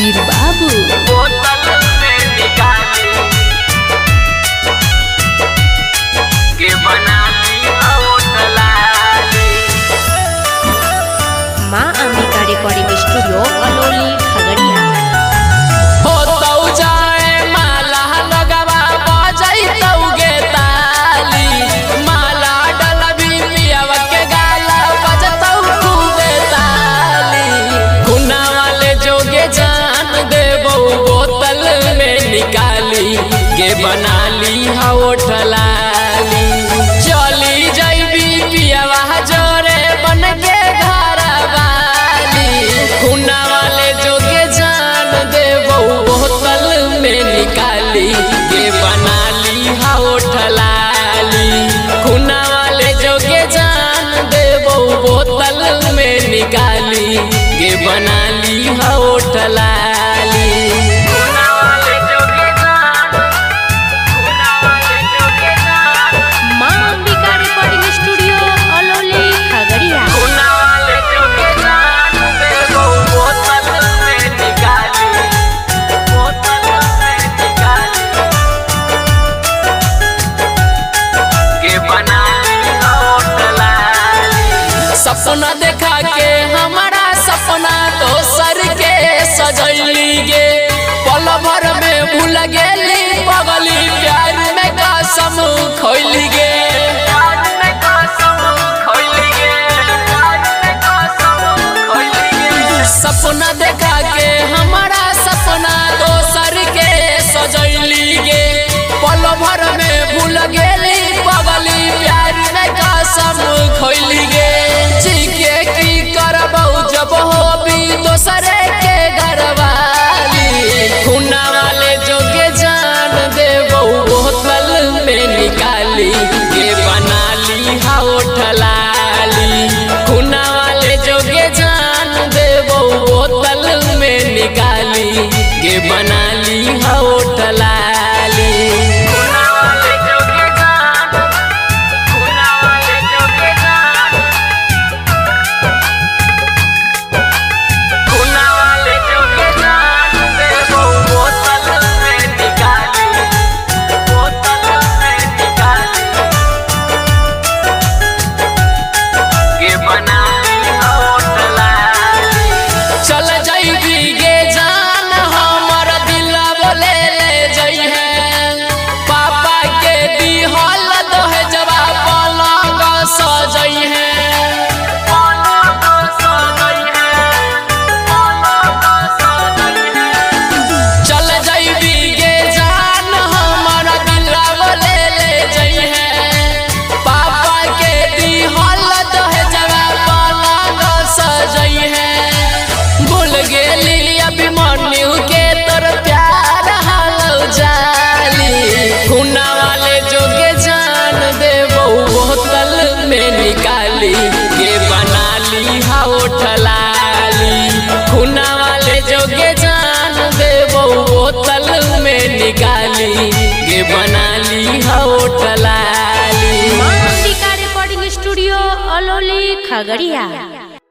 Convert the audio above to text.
वीर बाबू बोतल में निकाली के बना ली होटलाली। माँ अंबिका रिकॉर्डिंग स्टूडियो अलोली खगड़िया। के बना ली होटलाली चली जैबी पियावा जोरे बन के घर वाली। खुना वाले जोगे जान देबो बोतल में निकाली के बना ली होटलाली। खुना वाले जोगे जान देबो बोतल में निकाली के बना ली होटलाली। सपना देखा के हमारा सपना तो सर के सजैली गे। पल भर में भूल गेली पगली प्यार में कसम खैली गे। सपना देखा के हमारा सपना तो सर के सजैली गे। पल भर में भूल गेली पगली प्यार में कसम खैली गे। जब हो भी दोसरे के घर वाली। खुना वाले जोगे जान देबो बोतल में निकाली के बना ली होटलाली। खुना वाले जोगे जान देबो बोतल में निकाली के बना ली होटलाली। निकाली के बना ली होटलाली। खुना वाले जोगे जान देबो बोतल में निकाली के बना ली होटलाली। माँ अंबिका रिकॉर्डिंग स्टूडियो अलोली खगड़िया।